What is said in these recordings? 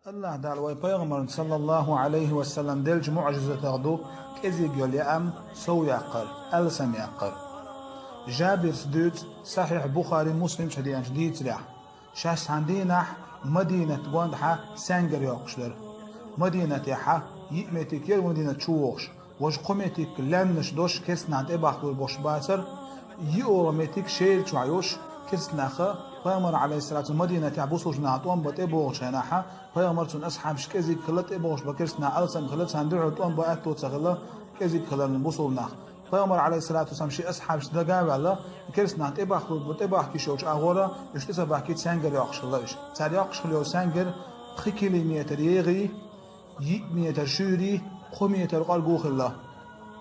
الله دال وي پیغمبر صلى الله عليه وسلم دلج معجزة تغدو كزي قول يا أم سو يقر ألسم يقر جابر سدود صحيح بخاري مسلم شديان شديد سلاح شاس عندنا مدينة قوندحة سانجر يوقشلر مدينة يحا يئمتك ير مدينة شووش وش قمتك لنش دوش كسنا عند إباحدو البوش باتر يورمتك شيل شعيوش كسناخه پیامبر علیه السلام مدینه تعبوسوش نعطون بات ابوش هناها پیامبر چون اصحاب شکزی کلت ابوش بکرس نعلسم کلت سندرو تون با اتو تغلا کزی کلن بوسول نخ پیامبر علیه السلام شی اصحاب دگا ولا کرس نعت اباخو بات اباخ کیشوچ اغورا اشتسا باکی سنگر یاخشلاش سر یاخشلو سنگر 3 کیلومتر یغی 1 متر شوری 5 متر قلقو خلا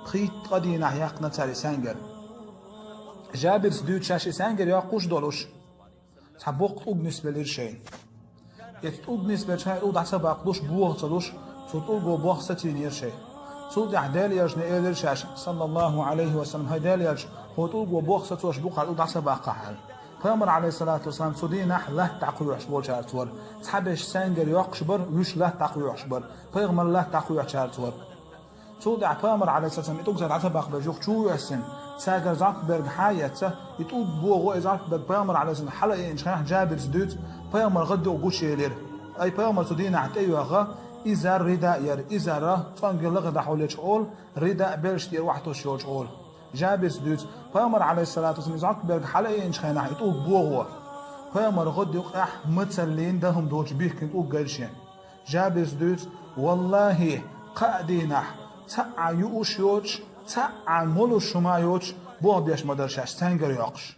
خيط قدي نحيقنا تساري سنگر جابر سدود شاشي سنگر ياقوش دولوش تبوق بالنسبة للشيء يتطوق بالنسبة للشيء يقول حسب عقدوش بوغ تلوش تطوق بوغ ستين يرشي صود عدال يرجن إلى الشاش صلى الله عليه وسلم هيدال يرج هو تطوق بوغ ستوش بوغ يقول حسب عقحل پیامبر علیه الصلاة والسلام صدی نح له تقویش بول چارتور تحبش سنگر یاقشبر روش له تقویش بر پیغمبر له تقویش چارتور صود پیامبر علیه الصلاة والسلام يتوق زاد حسب عقب جوخ شو يسن ساجر زاكبرغ حياته يتوب بوغو زاكبرغ پیامبر علیه السلام حلقه انشاح جابر زدود پیامبر غدو گوشیلر ای پیامبر صدی نح تیوغا إزار رداء ير إزارة تانجل لغة حولش أول رداء بلشتير وحده شوش أول جابر زدود پیامبر علیه الصلاة والسلام زاكبرغ حلقه انشاح نح يتوب بوغو پیامبر غدو أح متسلين دهم دوش بيه كنت أوجلشين جابر زدود والله قادينح تاع يوش يوش تاع مولوش ما يوش بوه بيش مدرشاش تنجر ياقش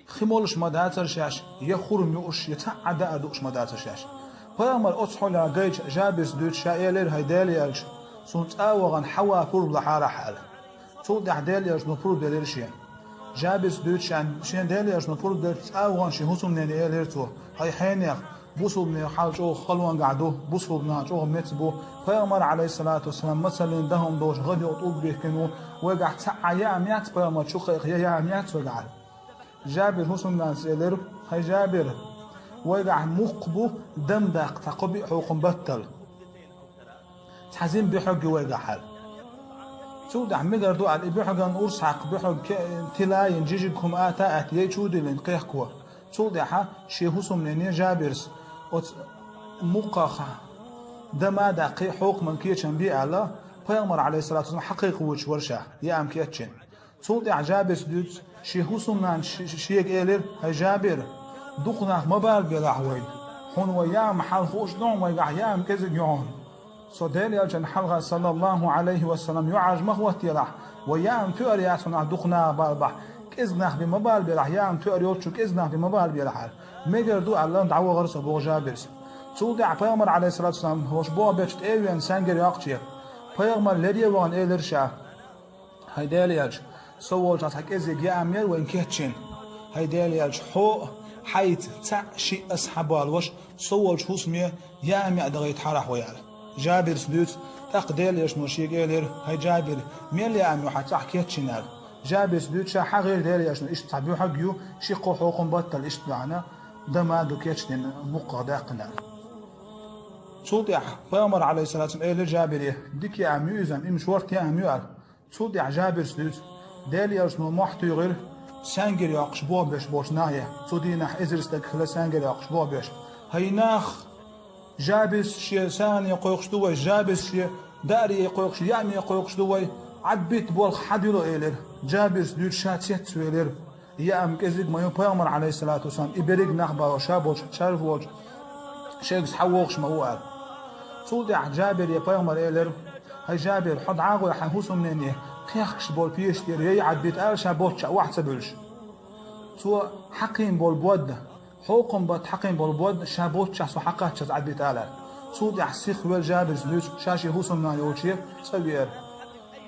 خمولش مدرشاش يخورم يوش يتاع دادوش مدرشاش پیامبر اصحولا جيج جابس دوت شايلر هيداليالش سونت اوغان حوا فور بحاره حال صود داليالش مفروض دليرشين جابس دوت شان داليالش مفروض دلت اوغان شي هوسم نيلرتو هاي حينيخ بوصل من حالجو خلوان قعدو بوصل من حالجو متبو پیامبر علیه الصلاة والسلام مثلا دهم دوش غدي اطوب بيكنو وقع تاع ياميات پیامبر شو خيخ ياميات وقع جابر هوسم ناس يلر هاي جابر وقع مقبو دم داق تقبي حقوق بطل تحزين بحق وقع حال سود عمدر دو على بحقن أرسحق بحق تلاين جيجكم آتا أتلي شودي من قيحكوا سود يحا شيهوسم من جابرس مقاخ دما دقي حقوق من كيتشن بي على پیامبر علیه الصلاة والسلام حقيق وش ورشة يا أم كيتشن سود جابرس دوت شيهوسم من شيك إيلر هاي جابر دقنا مبال بلاحوي هون ويا محل خوش نوم ويا يام كذا يوم صديل يجن حلقة صلى الله عليه وسلم يعج مهوت يلاح ويام تورياتنا دقنا بالبح كذا بمبال بلاح يام توريوتشو كذا بمبال بلاح ميجردو على دعوة غرس أبو جابرس سودع پیامبر علیه الصلاة والسلام هوش بوا بيشت ايوان سانجر ياقشي پیامبر لديه وان ايلرشا هيداليج سوول تحك ازيق يا امير وين كيتشين هيداليج حو حيث تعشي أصحاب الوش صول شوسمية يا أمي أدغيت حرح ويال جابر سدوت تقديل يشنو قيلر هاي جابر ميل يا أمي وحتى حكيت شنال جابر سدوت شا حغير ديل يشنو إيش تعبيو حقيو شي قوحوكم بطل إيش معنا دما دو كيتشن مقا داقنا صوتيح پیامبر علیه الصلاة والسلام إيلر جابر ديك يا أمي إذن إمشورت يا أمي وال صوتيح جابر سدوت ديل يشنو محتو يغير سانجر ياقش بوبش بوش نايه صدينح ازرستك خلا سانجر ياقش بوبش هاي ناخ جابس شي سان يقوقش دوي جابس شي داري يقوقش يامي يقوقش دوي عبيت بول حديلو ايلر جابس دول شاتيت سويلر يام كزيد ما يبيامر عليه الصلاة والسلام إبريق نخبا وشابوش شارف ووش شيخ حوقش ما هو قال صودع جابر يبيامر ايلر هاي جابر حد عاغو يحوسو منينيه قيخش بول بيشتير يعد بيت أرشا بوتشا واحد سبلش تو حقين بول بود حقوقهم بات حقين بول بود شابوتشا سو حقات شز عد بيت ألا صود يحسيخ ويل جابر زلوش شاشي هوسم نا يوشير سوير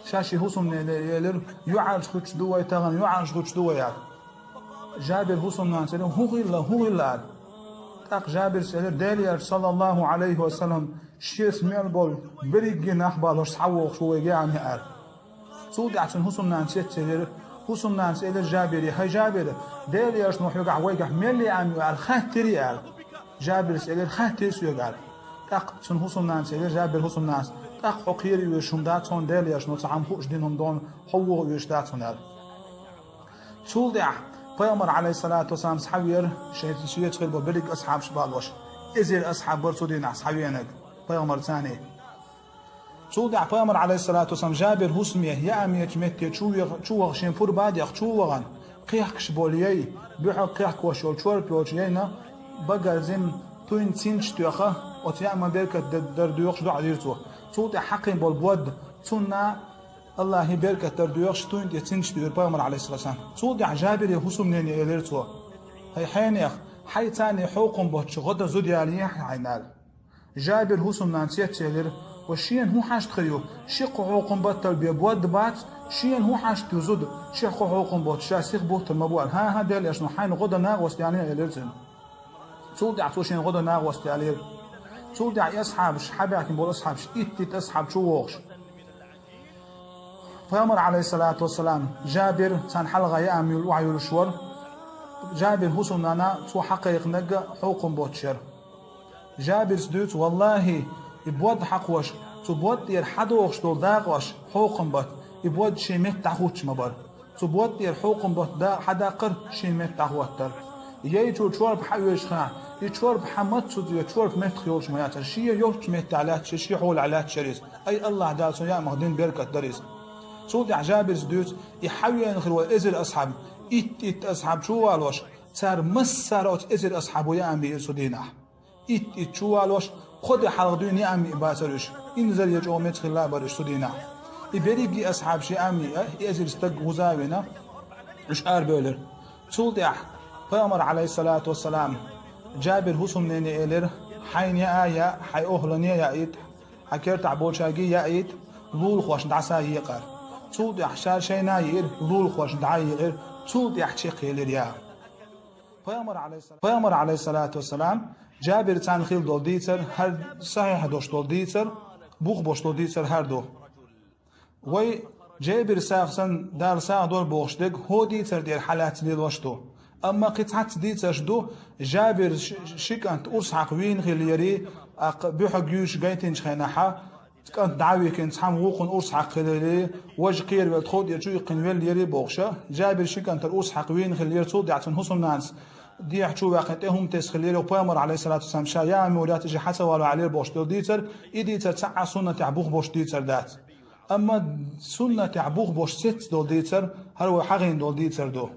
شاشي هوسم يلر يعالج خوش دوي تغن يعالج خوش دوي يال جابر هوسم نا سلم هو غلا تاق جابر سلر دالير صلى الله عليه وسلم شيس ميل بول بريق نخبالوش سحوق شوي يعني قال صود عشان هوسم نانسيت سير هوسم نانس إلى جابري هاي جابر دير ياش نوح يقع ويقع ملي عم على خاتري قال جابر سيلر خاتيس يقال تاق تن حسن نان سيلر جابر حسن ناس تاق حقير يشمدات هون ديل يشنو تعم خوش دينهم دون حو يشدات هنال تولدع پیامبر علیه الصلاة والسلام صحابير شيء خير ببرك أصحاب شبالوش إزير أصحاب برسودين أصحابينك پیامبر ثاني تولدع پیامبر علیه الصلاة والسلام جابر حسميه يا أميت مت شو شين فور بعد يخ شو وغن قيحكش بوليي بيحق قيحك وشول شور بيوتينا بقى زم توين تينش تيخه وتيعمل بركة دردويخش دو عديرتو تولدع حقين بالبود تنا الله يبارك التردويخش توين تينش تير پیامبر علیه الصلاة والسلام تولدع جابر حسمنين يليرتو هي حينيخ حي تاني حقوق بوتش غدا زودي عليه عينال جابر حسمنان تيتيلر وشين هو حاش تخيو شق حقوق بطل بيبود بات شين هو حاش تزود شق حقوق بوت شاسيخ بوت المبوال ها ديل اشنو حين غدا ناغوست يعني يلرزن تولدع توشين غدا ناغوست عليه تولدع يصحاب حباك بول اصحاب ايت اصحاب شو وغش پیامبر علیه الصلاة والسلام جابر تان حلقه يامي الوعي الشور جابر حسننا تو حقيق نجا حقوق بوتشر جابر سدوت والله يبود حقوش تبود ير حدوش دول داقوش حقوق بوت يبود شيمت تاخوش مبر تبود ير حقوق بوت دا حداقر شيمت تاخوتر يجو تشور بحيوش خان يتشور بحمد سود يتشور بمت خيوش ميات شي يوش مت علات شي حول علات شريس اي الله دالسو يا مخدين بركه دريس تولدع جابر سدوت يحاول ينخر وإزر أصحاب إت أصحاب شو والوش صار مسارات إزر أصحاب ويا أمي سدينا إت شو والوش خد حلق دين يا أمي باسرش إنزل يجوا مدخل الله برش سدينا يبريجي أصحاب شي أمي إزر استق غزاوينا إيش أربولر تولدع پیامبر علیه الصلاة والسلام جابر حسن نيني إلر حين يا آية حي أهلني يا إيد حكير تعبول شاقي يا إيد لول خوش دعسا يقر تولدع شار شي ناير لول خوش دعاير تولدع شيق يلريا پیامبر علیه الصلاة والسلام جابر تان خيل دول ديتر هر صحيح دوش دول ديتر بوخ بوش دول ديتر هر دو وي جابر ساخسن دار ساخ دول بوخش دق هو ديتر دير حالات ديل وشتو اما قطعت ديتر شدو جابر شيكانت أرسحق وين خيل يري بيحق يوش جايتين شخيناحا كانت دعوي كنت حام وقن أرسحق خلالي وجه قير والتخود يجوي قنويل يري بوخشة جابر شيكانت الأرسحق وين خيل يري تود يعتن حسن ناس دي حشو واقعتهم تسخليري وبيامر عليه الصلاة والسلام شا يا مولات اجي حتى والو عليه بوش دول ديتر ديتر تسعى سنة تعبوخ بوش ديتر دات اما سنة تعبوخ بوش ست دول ديتر هل هو حقين دول ديتر دو